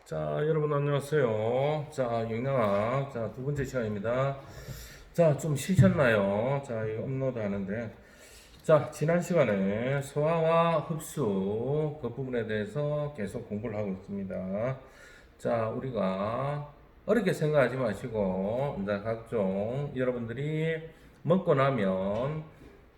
자, 여러분 안녕하세요. 자, 영양학. 자, 두 번째 시간입니다. 자, 좀 쉬셨나요? 자, 이거 업로드 하는데. 자, 지난 시간에 소화와 흡수 그 부분에 대해서 계속 공부를 하고 있습니다. 자, 우리가 어렵게 생각하지 마시고, 이제 각종 여러분들이 먹고 나면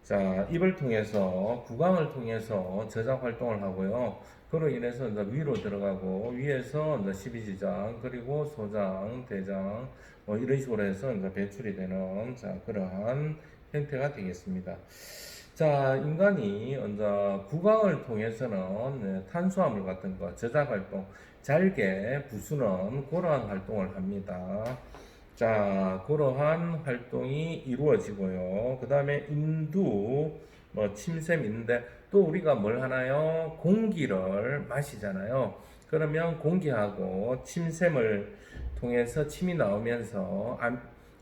자, 입을 통해서 구강을 통해서 저장 활동을 하고요. 그로 인해서 이제 위로 들어가고 위에서 이제 십이지장 그리고 소장, 대장 뭐 이런 식으로 해서 이제 배출이 되는 자 그러한 형태가 되겠습니다. 자, 인간이 이제 구강을 통해서는 탄수화물 같은 거 저장 활동, 잘게 부수는 그러한 활동을 합니다. 자, 그러한 활동이 이루어지고요. 그 다음에 인두, 뭐, 침샘 있는데, 또 우리가 뭘 하나요? 공기를 마시잖아요. 그러면 공기하고 침샘을 통해서 침이 나오면서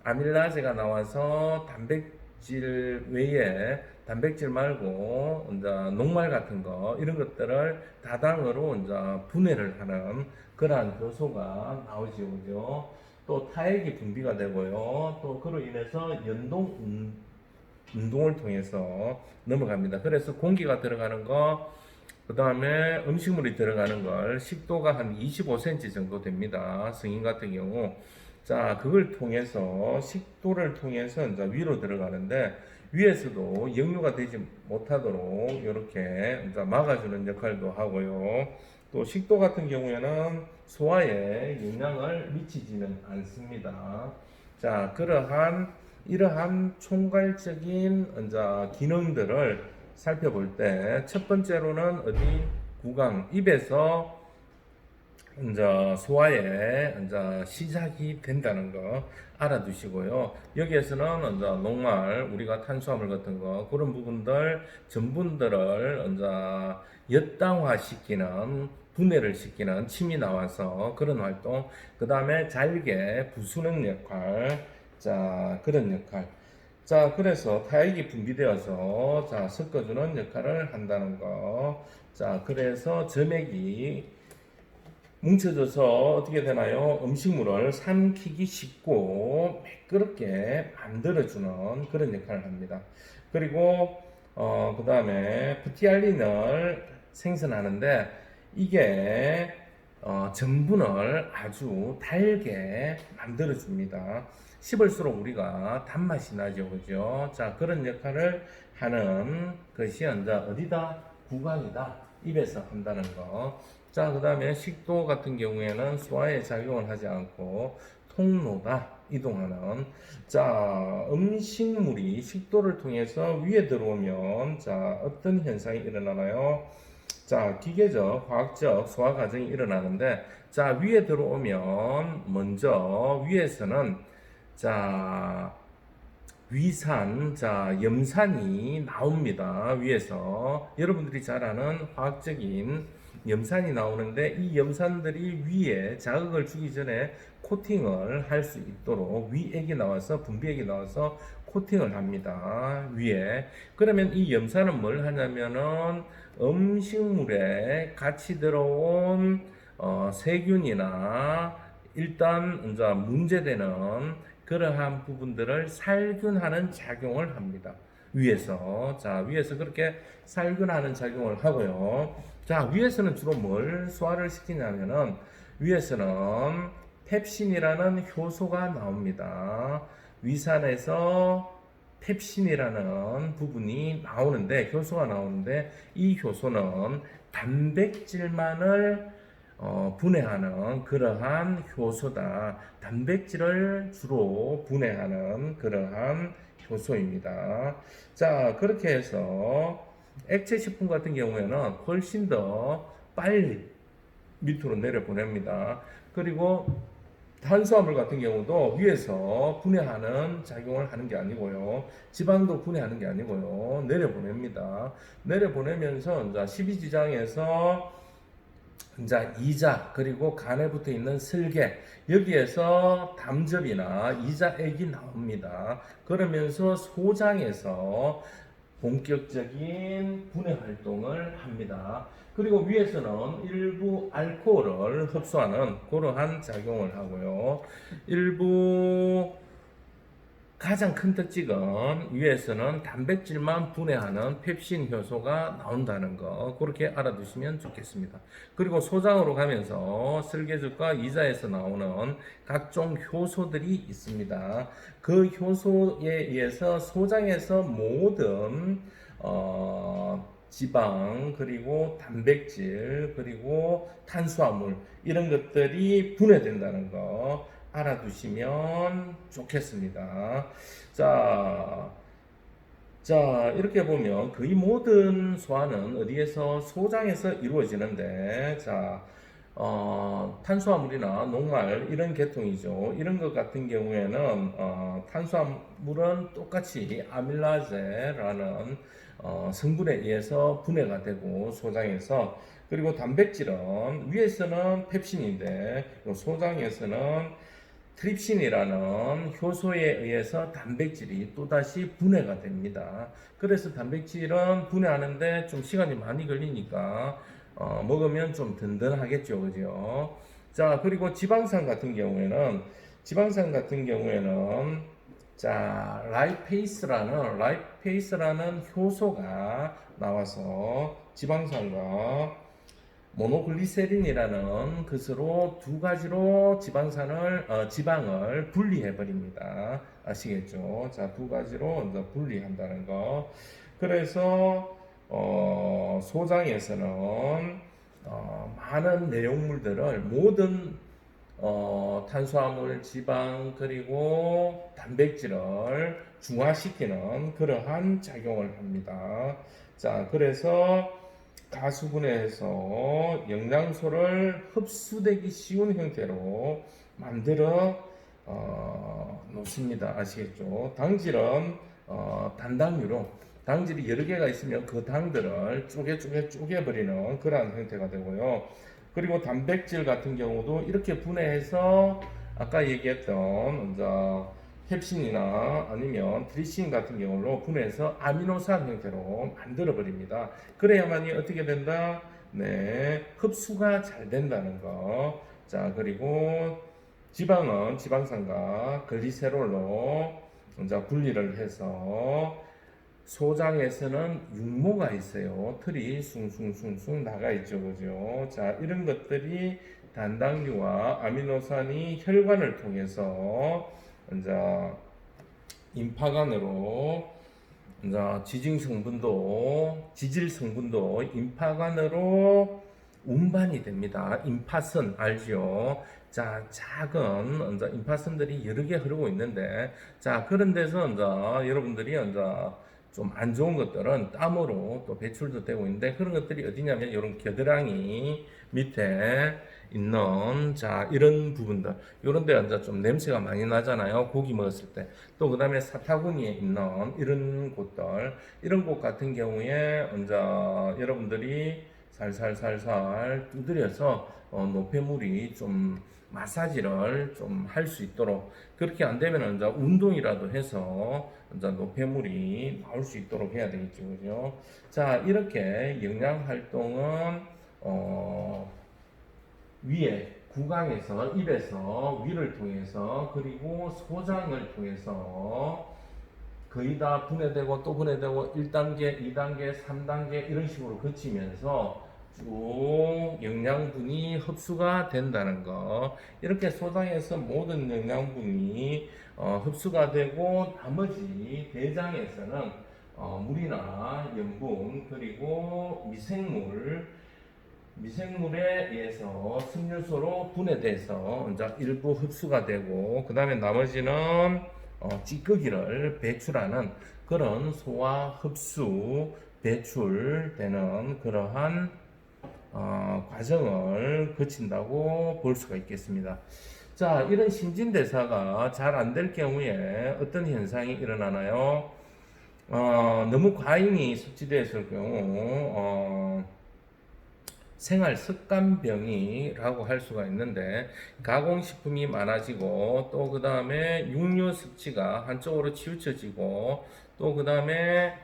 아밀라제가 나와서 단백질 외에 단백질 말고 이제 녹말 같은 거 이런 것들을 다당으로 이제 분해를 하는 그러한 효소가 나오지요. 또 타액이 분비가 되고요. 또 그로 인해서 운동을 통해서 넘어갑니다. 그래서 공기가 들어가는 거, 그 다음에 음식물이 들어가는 걸 식도가 한 25cm 정도 됩니다. 성인 같은 경우. 자, 그걸 통해서 식도를 통해서 이제 위로 들어가는데 위에서도 역류가 되지 못하도록 이렇게 이제 막아주는 역할도 하고요. 또 식도 같은 경우에는 소화에 영향을 미치지는 않습니다. 자, 이러한 총괄적인 이제 기능들을 살펴볼 때 첫 번째로는 어디 구강 입에서 이제 소화에 이제 시작이 된다는 거 알아두시고요. 여기에서는 이제 녹말, 우리가 탄수화물 같은 거 그런 부분들 전분들을 이제 엿당화시키는 분해를 시키는 침이 나와서 그런 활동, 그 다음에 잘게 부수는 역할, 자 그런 역할. 자, 그래서 타액이 분비되어서 자 섞어주는 역할을 한다는 거. 자, 그래서 점액이 뭉쳐져서 어떻게 되나요? 음식물을 삼키기 쉽고 매끄럽게 만들어주는 그런 역할을 합니다. 그리고 그 다음에 부티알린을 생성하는데 이게 전분을 아주 달게 만들어줍니다. 씹을수록 우리가 단맛이 나죠, 그죠? 자, 그런 역할을 하는 것이 이제 어디다? 구강이다. 입에서 한다는 거. 자, 그 다음에 식도 같은 경우에는 소화에 작용을 하지 않고 통로다 이동하는. 자, 음식물이 식도를 통해서 위에 들어오면 자 어떤 현상이 일어나나요? 자, 기계적 화학적 소화 과정이 일어나는데 자 위에 들어오면 먼저 위에서는 자 위산, 자 염산이 나옵니다. 위에서 여러분들이 잘 아는 화학적인 염산이 나오는데 이 염산들이 위에 자극을 주기 전에 코팅을 할 수 있도록 위액이 나와서 분비액이 나와서 코팅을 합니다. 위에. 그러면 이 염산은 뭘 하냐면은 음식물에 같이 들어온 세균이나 일단 이제 문제되는 그러한 부분들을 살균하는 작용을 합니다. 위에서. 자, 위에서 그렇게 살균하는 작용을 하고요. 자, 위에서는 주로 뭘 소화를 시키냐면은 위에서는 펩신이라는 효소가 나옵니다. 위산에서 펩신이라는 부분이 나오는데 효소가 나오는데 이 효소는 단백질만을 분해하는 그러한 효소다. 단백질을 주로 분해하는 그러한 효소입니다. 자, 그렇게 해서 액체 식품 같은 경우에는 훨씬 더 빨리 밑으로 내려보냅니다. 그리고 탄수화물 같은 경우도 위에서 분해하는 작용을 하는 게 아니고요. 지방도 분해하는 게 아니고요. 내려보냅니다. 내려보내면서 이제 십이지장에서 이제 이자 그리고 간에 붙어 있는 슬개 여기에서 담즙이나 이자액이 나옵니다. 그러면서 소장에서 본격적인 분해 활동을 합니다. 그리고 위에서는 일부 알코올을 흡수하는 그러한 작용을 하고요. 일부 가장 큰 특징은 위에서는 단백질만 분해하는 펩신 효소가 나온다는 거 그렇게 알아두시면 좋겠습니다. 그리고 소장으로 가면서 슬개죽과 이자에서 나오는 각종 효소들이 있습니다. 그 효소에 의해서 소장에서 모든 지방 그리고 단백질 그리고 탄수화물 이런 것들이 분해된다는 거 알아두시면 좋겠습니다. 자, 이렇게 보면 거의 모든 소화는 어디에서 소장에서 이루어지는데, 탄수화물이나 녹말 이런 계통이죠. 이런 것 같은 경우에는 탄수화물은 똑같이 아밀라제라는 성분에 의해서 분해가 되고 소장에서 그리고 단백질은 위에서는 펩신인데 소장에서는 트립신이라는 효소에 의해서 단백질이 또다시 분해가 됩니다. 그래서 단백질은 분해하는데 좀 시간이 많이 걸리니까 먹으면 좀 든든하겠죠, 그죠? 자, 그리고 지방산 같은 경우에는 라이페이스라는 효소가 나와서 지방산과 모노글리세린이라는 것으로 두 가지로 지방을 분리해 버립니다. 아시겠죠? 자, 두 가지로 이제 분리한다는 거. 그래서 소장에서는 많은 내용물들을 모든 탄수화물, 지방 그리고 단백질을 중화시키는 그러한 작용을 합니다. 자, 그래서 가수분해해서 영양소를 흡수되기 쉬운 형태로 만들어 놓습니다. 아시겠죠? 당질은 단당류로 당질이 여러 개가 있으면 그 당들을 쪼개버리는 그러한 형태가 되고요. 그리고 단백질 같은 경우도 이렇게 분해해서 아까 얘기했던 이제 펩신이나 아니면 트리신 같은 경우로 분해해서 아미노산 형태로 만들어 버립니다. 그래야만이 어떻게 된다? 네, 흡수가 잘 된다는 거. 자, 그리고 지방은 지방산과 글리세롤로 이제 분리를 해서 소장에서는 육모가 있어요. 틀이 숭숭숭숭 나가 있죠, 그죠? 자, 이런 것들이 단당류와 아미노산이 혈관을 통해서 이제 임파관으로 이제 지질 성분도 임파관으로 운반이 됩니다. 임파선 알죠? 자, 작은 이제 임파선들이 여러 개 흐르고 있는데, 자, 그런 데서 이제 여러분들이 이제 좀 안 좋은 것들은 땀으로 또 배출도 되고 있는데, 그런 것들이 어디냐면 이런 겨드랑이 밑에 있는 이런 부분들, 이런 데 이제 좀 냄새가 많이 나잖아요. 고기 먹었을 때. 또 그다음에 사타구니에 있는 이런 곳들, 이런 곳 같은 경우에 이제 여러분들이 살살살살 두드려서 노폐물이 좀 마사지를 좀 할 수 있도록, 그렇게 안 되면 이제 운동이라도 해서 이제 노폐물이 나올 수 있도록 해야 되겠죠, 그죠? 자, 이렇게 영양 활동은 위에 구강에서 입에서 위를 통해서 그리고 소장을 통해서 거의 다 분해되고 또 분해되고 1단계, 2단계, 3단계 이런 식으로 거치면서 쭉 영양분이 흡수가 된다는 거. 이렇게 소장에서 모든 영양분이 흡수가 되고 나머지 대장에서는 물이나 염분 그리고 미생물에 의해서 섬유소로 분해돼서 이제 일부 흡수가 되고 그 다음에 나머지는 찌꺼기를 배출하는 그런 소화 흡수 배출되는 그러한 과정을 거친다고 볼 수가 있겠습니다. 자, 이런 신진대사가 잘 안 될 경우에 어떤 현상이 일어나나요? 너무 과잉이 섭취되어 있을 경우 생활 습관병이라고 할 수가 있는데, 가공식품이 많아지고 또 그 다음에 육류 섭취가 한쪽으로 치우쳐지고 또 그 다음에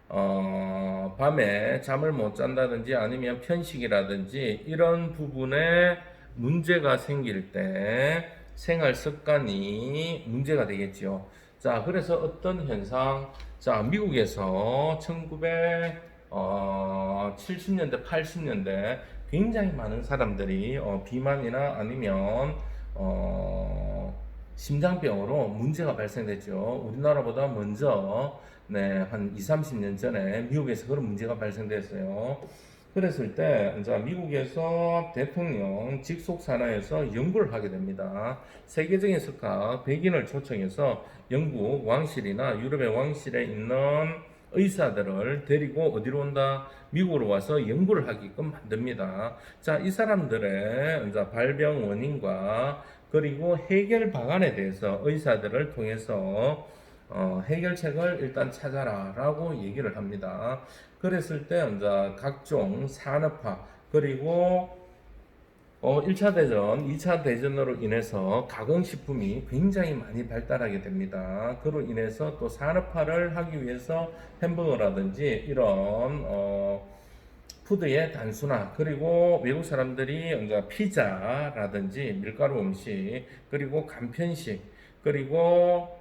밤에 잠을 못 잔다든지 아니면 편식이라든지 이런 부분에 문제가 생길 때 생활 습관이 문제가 되겠죠. 자, 그래서 어떤 현상, 자, 미국에서 1970년대, 80년대 굉장히 많은 사람들이 비만이나 아니면 심장병으로 문제가 발생됐죠. 우리나라보다 먼저 한 2, 30년 전에 미국에서 그런 문제가 발생됐어요. 그랬을 때 이제 미국에서 대통령 직속 산하에서 연구를 하게 됩니다. 세계적인 석학 백인을 초청해서 영국 왕실이나 유럽의 왕실에 있는 의사들을 데리고 어디로 온다? 미국으로 와서 연구를 하게끔 만듭니다. 자, 이 사람들의 이제 발병 원인과 그리고 해결 방안에 대해서 의사들을 통해서 해결책을 일단 찾아라라고 얘기를 합니다. 그랬을 때 이제 각종 산업화 그리고 1차 대전, 2차 대전으로 인해서 가공식품이 굉장히 많이 발달하게 됩니다. 그로 인해서 또 산업화를 하기 위해서 햄버거라든지 이런 푸드의 단순화 그리고 외국 사람들이 이제 피자라든지 밀가루 음식 그리고 간편식 그리고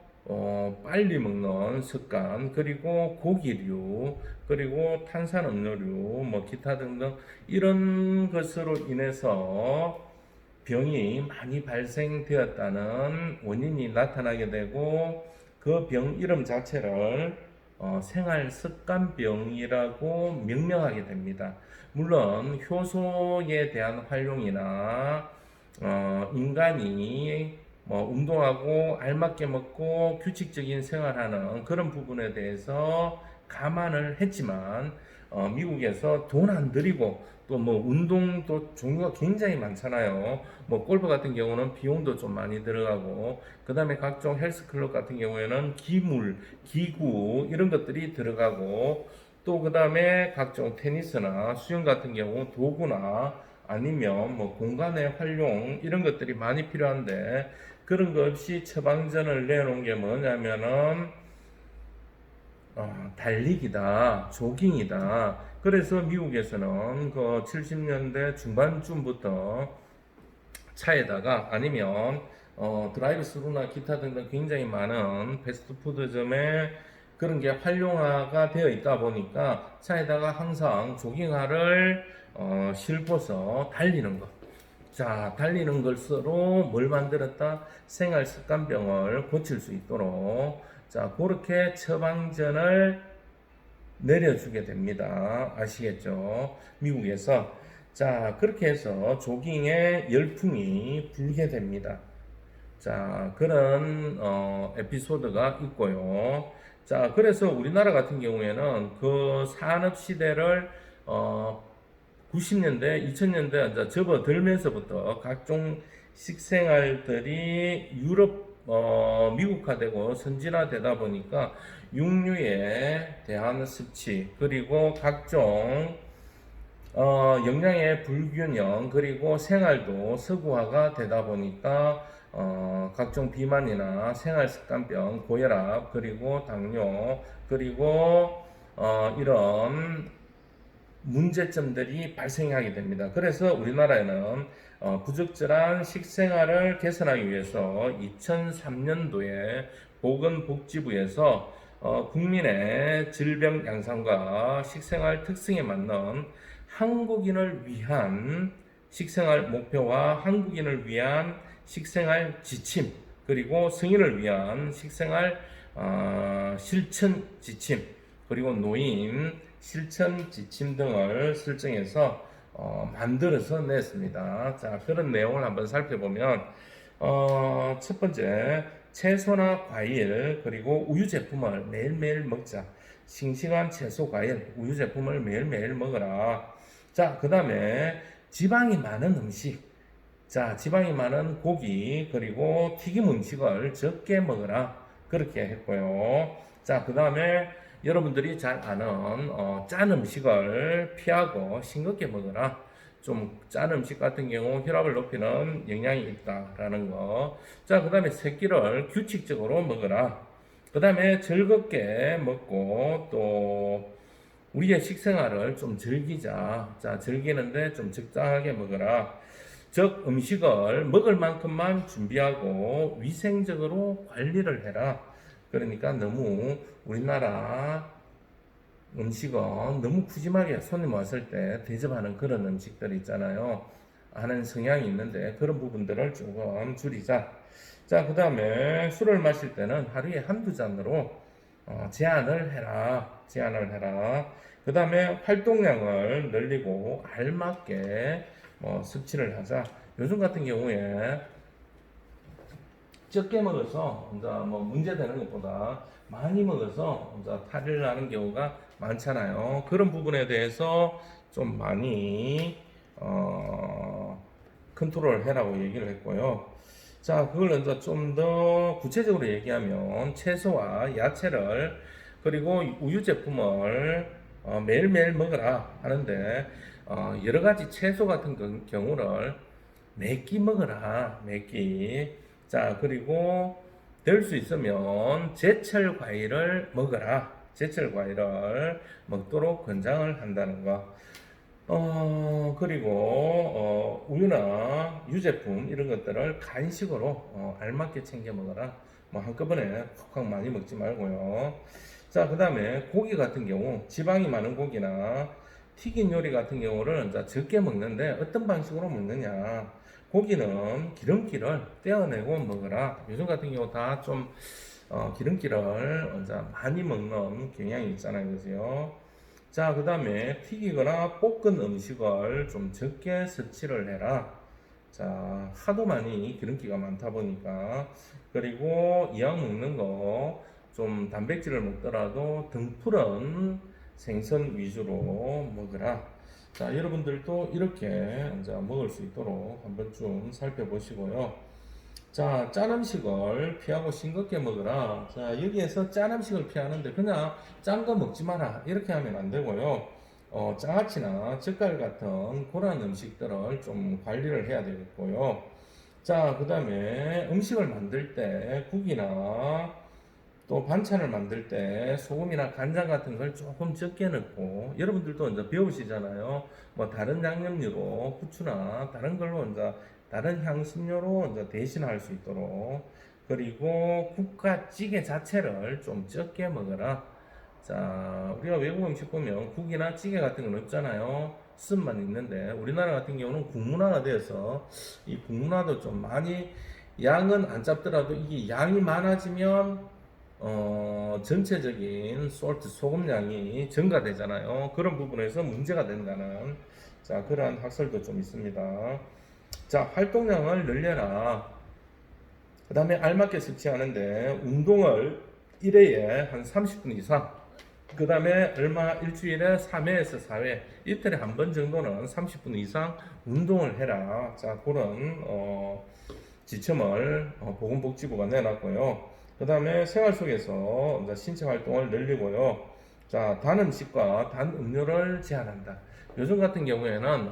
빨리 먹는 습관 그리고 고기류 그리고 탄산음료류 뭐 기타 등등 이런 것으로 인해서 병이 많이 발생되었다는 원인이 나타나게 되고 그 병 이름 자체를 생활습관병이라고 명명하게 됩니다. 물론 효소에 대한 활용이나 인간이 뭐 운동하고 알맞게 먹고 규칙적인 생활하는 그런 부분에 대해서 감안을 했지만 미국에서 돈 안 들이고 또 뭐 운동도 종류가 굉장히 많잖아요. 뭐 골프 같은 경우는 비용도 좀 많이 들어가고 그 다음에 각종 헬스클럽 같은 경우에는 기물, 기구 이런 것들이 들어가고 또 그 다음에 각종 테니스나 수영 같은 경우 도구나 아니면 뭐 공간의 활용 이런 것들이 많이 필요한데 그런 거 없이 처방전을 내놓은 게 뭐냐면은 달리기다, 조깅이다. 그래서 미국에서는 그 70년대 중반쯤부터 차에다가 아니면 드라이브 스루나 기타 등등 굉장히 많은 패스트푸드점에 그런 게 활용화가 되어 있다 보니까 차에다가 항상 조깅화를 싣고서 달리는 것. 자, 달리는 것으로 뭘 만들었다? 생활 습관병을 고칠 수 있도록 자, 그렇게 처방전을 내려주게 됩니다. 아시겠죠? 미국에서. 자, 그렇게 해서 조깅에 열풍이 불게 됩니다. 자, 그런 에피소드가 있고요. 자, 그래서 우리나라 같은 경우에는 그 산업 시대를 90년대, 2000년대 이제 접어들면서부터 각종 식생활들이 유럽, 미국화되고 선진화되다 보니까 육류에 대한 섭취, 그리고 각종 영양의 불균형, 그리고 생활도 서구화가 되다 보니까 각종 비만이나 생활습관병, 고혈압, 그리고 당뇨, 그리고 이런 문제점들이 발생하게 됩니다. 그래서 우리나라에는 부적절한 식생활을 개선하기 위해서 2003년도에 보건복지부에서 국민의 질병 양상과 식생활 특성에 맞는 한국인을 위한 식생활 목표와 한국인을 위한 식생활 지침 그리고 성인을 위한 식생활 실천 지침 그리고 노인 실천 지침 등을 설정해서 만들어서 냈습니다. 자, 그런 내용을 한번 살펴보면 첫 번째 채소나 과일 그리고 우유 제품을 매일매일 먹자. 싱싱한 채소, 과일, 우유 제품을 매일매일 먹어라. 자, 그 다음에 지방이 많은 음식. 자, 지방이 많은 고기 그리고 튀김 음식을 적게 먹어라. 그렇게 했고요. 자, 그 다음에 여러분들이 잘 아는 짠 음식을 피하고 싱겁게 먹어라. 좀 짠 음식 같은 경우 혈압을 높이는 영향이 있다라는 거. 자, 그 다음에 새끼를 규칙적으로 먹어라. 그 다음에 즐겁게 먹고 또 우리의 식생활을 좀 즐기자. 자, 즐기는데 좀 적당하게 먹어라. 즉, 음식을 먹을 만큼만 준비하고 위생적으로 관리를 해라. 그러니까 너무 우리나라 음식은 너무 푸짐하게 손님 왔을 때 대접하는 그런 음식들 있잖아요. 하는 성향이 있는데 그런 부분들을 조금 줄이자. 자, 그 다음에 술을 마실 때는 하루에 한두 잔으로 제한을 해라. 제한을 해라. 그 다음에 활동량을 늘리고 알맞게 섭취를 하자. 요즘 같은 경우에 적게 먹어서 이제 뭐 문제되는 것보다 많이 먹어서 이제 탈을 나는 경우가 많잖아요. 그런 부분에 대해서 좀 많이 컨트롤 해라고 얘기를 했고요. 자, 그걸 이제 좀 더 구체적으로 얘기하면 채소와 야채를 그리고 우유 제품을 매일매일 먹으라 하는데 여러 가지 채소 같은 경우를 몇 끼 먹으라, 몇 끼. 자, 그리고 될 수 있으면 제철 과일을 먹어라. 제철 과일을 먹도록 권장을 한다는 거. 그리고, 우유나 유제품 이런 것들을 간식으로, 알맞게 챙겨 먹어라. 뭐, 한꺼번에 kokkok많이 먹지 말고요. 자, 그 다음에 고기 같은 경우, 지방이 많은 고기나 튀긴 요리 같은 경우를 이제 적게 먹는데 어떤 방식으로 먹느냐. 고기는 기름기를 떼어내고 먹어라. 요즘 같은 경우 다 좀 기름기를 이제 많이 먹는 경향이 있잖아요. 그죠? 자, 그 다음에 튀기거나 볶은 음식을 좀 적게 섭취를 해라. 자, 하도 많이 기름기가 많다 보니까. 그리고 이왕 먹는 거 좀 단백질을 먹더라도 등푸른 생선 위주로 먹으라. 자, 여러분들도 이렇게 이제 먹을 수 있도록 한번 좀 살펴보시고요. 자, 짠 음식을 피하고 싱겁게 먹으라. 자, 여기에서 짠 음식을 피하는데 그냥 짠 거 먹지 마라. 이렇게 하면 안 되고요. 장아찌나 젓갈 같은 그런 음식들을 좀 관리를 해야 되겠고요. 자, 그 다음에 음식을 만들 때 국이나 또 반찬을 만들 때 소금이나 간장 같은 걸 조금 적게 넣고 여러분들도 이제 배우시잖아요. 뭐 다른 양념류로 후추나 다른 걸로 이제 다른 향신료로 이제 대신할 수 있도록 그리고 국과 찌개 자체를 좀 적게 먹어라. 자, 우리가 외국 음식 보면 국이나 찌개 같은 건 없잖아요. 습만 있는데 우리나라 같은 경우는 국문화가 되어서 이 국문화도 좀 많이 양은 안 잡더라도 이게 양이 많아지면 전체적인 솔트 소금량이 증가되잖아요. 그런 부분에서 문제가 된다는 자 그러한 학설도 좀 있습니다. 자, 활동량을 늘려라. 그 다음에 알맞게 섭취하는데 운동을 1회에 한 30분 이상 그 다음에 일주일에 3회에서 4회 이틀에 한 번 정도는 30분 이상 운동을 해라. 자, 그런 지침을 보건복지부가 내놨고요. 그 다음에 생활 속에서 이제 신체 활동을 늘리고요. 자, 단 음식과 단 음료를 제한한다. 요즘 같은 경우에는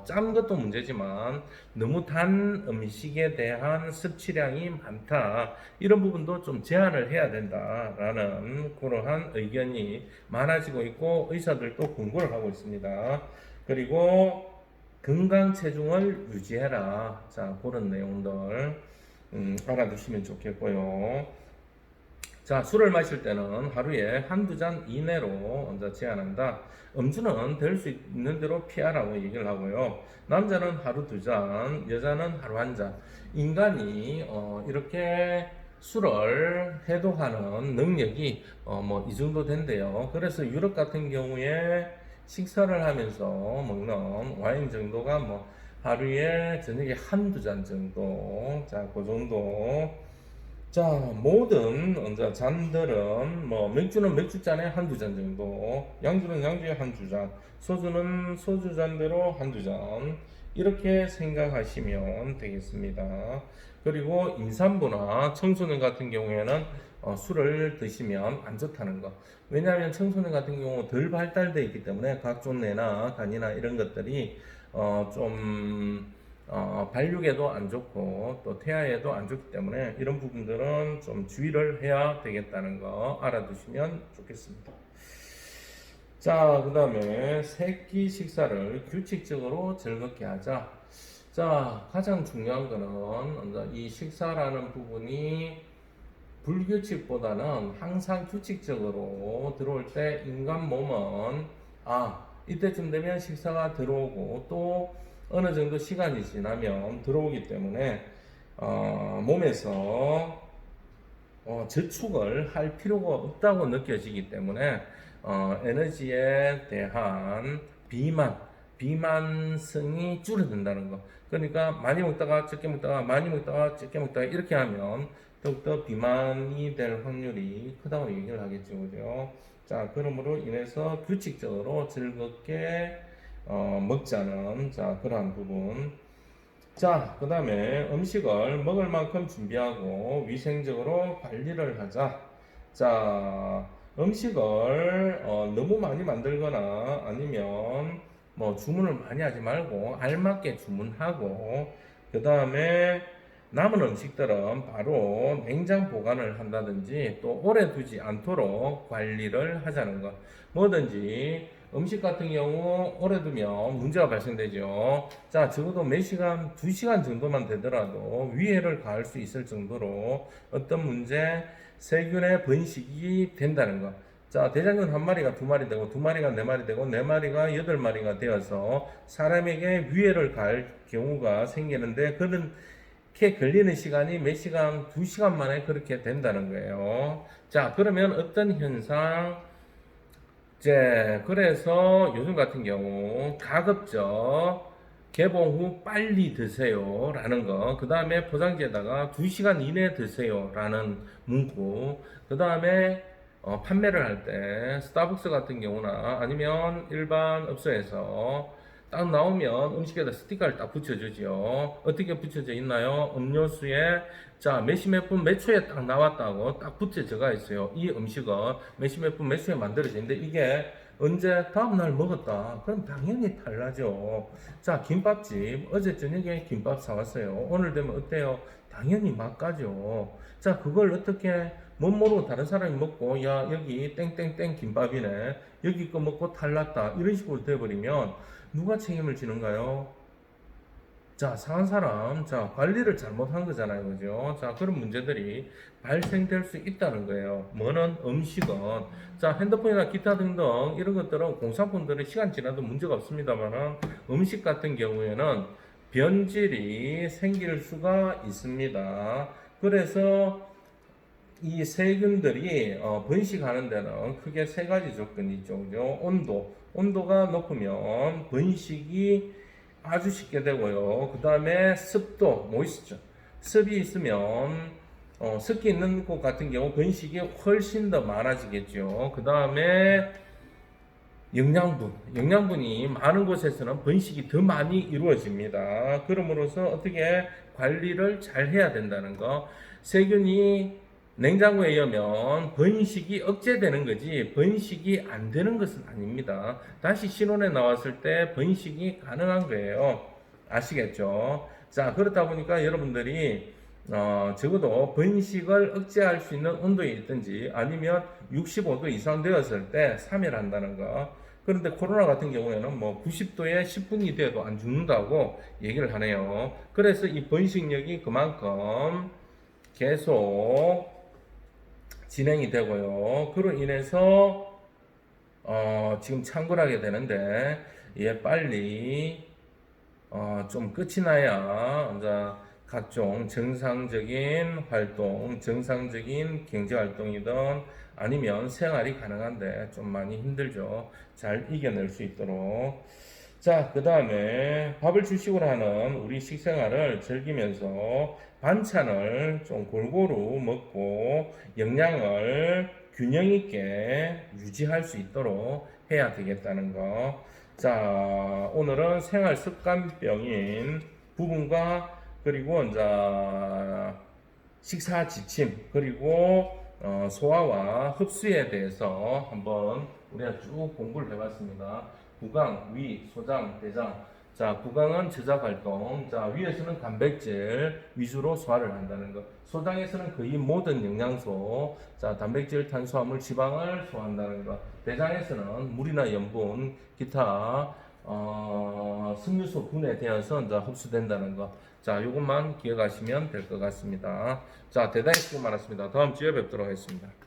짠 것도 문제지만 너무 단 음식에 대한 섭취량이 많다. 이런 부분도 좀 제한을 해야 된다라는 그러한 의견이 많아지고 있고 의사들도 권고를 하고 있습니다. 그리고 건강 체중을 유지해라. 자, 그런 내용들 알아두시면 좋겠고요. 자, 술을 마실 때는 하루에 한두 잔 이내로 먼저 제한한다. 음주는 될 수 있는 대로 피하라고 얘기를 하고요. 남자는 하루 두 잔, 여자는 하루 한 잔. 인간이 이렇게 술을 해독하는 능력이 뭐 이 정도 된대요. 그래서 유럽 같은 경우에 식사를 하면서 먹는 와인 정도가 뭐 하루에 저녁에 한두 잔 정도. 자, 그 정도. 자, 모든 이제 잔들은 뭐 맥주는 맥주잔에 한두 잔 정도, 양주는 양주에 한두 잔, 소주는 소주 잔대로 한두 잔 이렇게 생각하시면 되겠습니다. 그리고 임산부나 청소년 같은 경우에는 술을 드시면 안 좋다는 거. 왜냐하면 청소년 같은 경우 덜 발달되어 있기 때문에 각종 뇌나 간이나 이런 것들이 좀 발육에도 안 좋고 또 태아에도 안 좋기 때문에 이런 부분들은 좀 주의를 해야 되겠다는 거 알아두시면 좋겠습니다. 자, 그 다음에 세끼 식사를 규칙적으로 즐겁게 하자. 자, 가장 중요한 거는 이 식사라는 부분이 불규칙보다는 항상 규칙적으로 들어올 때 인간 몸은 이때쯤 되면 식사가 들어오고 또 어느 정도 시간이 지나면 들어오기 때문에 몸에서 저축을 할 필요가 없다고 느껴지기 때문에 에너지에 대한 비만성이 줄어든다는 거. 그러니까 많이 먹다가 적게 먹다가 많이 먹다가 적게 먹다가 이렇게 하면 더욱더 비만이 될 확률이 크다고 얘기를 하겠죠, 그죠? 자, 그러므로 인해서 규칙적으로 즐겁게 먹자는 그러한 부분. 자, 그 다음에 음식을 먹을 만큼 준비하고 위생적으로 관리를 하자. 자, 음식을 너무 많이 만들거나 아니면 뭐 주문을 많이 하지 말고 알맞게 주문하고, 그 다음에 남은 음식들은 바로 냉장 보관을 한다든지 또 오래 두지 않도록 관리를 하자는 것. 뭐든지 음식 같은 경우 오래 두면 문제가 발생되죠. 자, 적어도 몇 시간, 2시간 정도만 되더라도 위해를 가할 수 있을 정도로 어떤 문제, 세균의 번식이 된다는 것. 자, 대장균 한 마리가 두 마리 되고, 두 마리가 네 마리 되고, 네 마리가 여덟 마리가 되어서 사람에게 위해를 가할 경우가 생기는데, 그렇게 걸리는 시간이 몇 시간, 2시간 만에 그렇게 된다는 거예요. 자, 그러면 어떤 현상, 그래서 요즘 같은 경우 가급적 개봉 후 빨리 드세요 라는 거, 그 다음에 포장지에다가 2시간 이내 드세요 라는 문구, 그 다음에 판매를 할 때 스타벅스 같은 경우나 아니면 일반 업소에서 딱 나오면 음식에다 스티커를 딱 붙여주죠. 어떻게 붙여져 있나요? 음료수에 몇시 몇 분 몇 초에 딱 나왔다고 딱 붙여져가 있어요. 이 음식은 몇시 몇 분 몇 초에 만들어지는데 이게 언제 다음날 먹었다 그럼 당연히 달라져. 자, 김밥집 어제 저녁에 김밥 사왔어요. 오늘 되면 어때요? 당연히 맛가죠. 자, 그걸 어떻게 못 모르고 다른 사람이 먹고 야 여기 땡땡땡 김밥이네 여기 거 먹고 탈났다 이런 식으로 돼버리면 누가 책임을 지는가요? 자, 상한 사람, 관리를 잘못한 거잖아요. 그죠? 자, 그런 문제들이 발생될 수 있다는 거예요. 뭐는 음식은, 핸드폰이나 기타 등등 이런 것들은 공산품들은 시간 지나도 문제가 없습니다만은 음식 같은 경우에는 변질이 생길 수가 있습니다. 그래서 이 세균들이 번식하는 데는 크게 세 가지 조건이 있죠. 그죠? 온도가 높으면 번식이 아주 쉽게 되고요. 그 다음에 습도, 모이스처. 습이 있으면, 습기 있는 곳 같은 경우 번식이 훨씬 더 많아지겠죠. 그 다음에 영양분이 많은 곳에서는 번식이 더 많이 이루어집니다. 그러므로서 어떻게 관리를 잘 해야 된다는 거. 세균이 냉장고에 의하면 번식이 억제되는 거지 번식이 안 되는 것은 아닙니다. 다시 신혼에 나왔을 때 번식이 가능한 거예요. 아시겠죠? 자, 그렇다 보니까 여러분들이 적어도 번식을 억제할 수 있는 온도에 있든지 아니면 65도 이상 되었을 때 3일 한다는 거. 그런데 코로나 같은 경우에는 뭐 90도에 10분이 돼도 안 죽는다고 얘기를 하네요. 그래서 이 번식력이 그만큼 계속 진행이 되고요. 그로 인해서 지금 창궐하게 되는데 빨리 좀 끝이 나야 이제 각종 정상적인 활동, 정상적인 경제 활동이든 아니면 생활이 가능한데 좀 많이 힘들죠. 잘 이겨낼 수 있도록. 자, 그 다음에 밥을 주식으로 하는 우리 식생활을 즐기면서 반찬을 좀 골고루 먹고 영양을 균형 있게 유지할 수 있도록 해야 되겠다는 거. 자, 오늘은 생활 습관병인 부분과 그리고 이제 식사 지침 그리고 소화와 흡수에 대해서 한번 우리가 쭉 공부를 해봤습니다. 구강, 위, 소장, 대장. 자, 구강은 제작 활동. 자, 위에서는 단백질 위주로 소화를 한다는 것. 소장에서는 거의 모든 영양소, 자, 단백질, 탄수화물, 지방을 소화한다는 것. 대장에서는 물이나 염분, 기타 섬유소 분해되어서 이제 흡수된다는 것. 자, 이것만 기억하시면 될 것 같습니다. 자, 대단히 수고 많았습니다. 다음 주에 뵙도록 하겠습니다.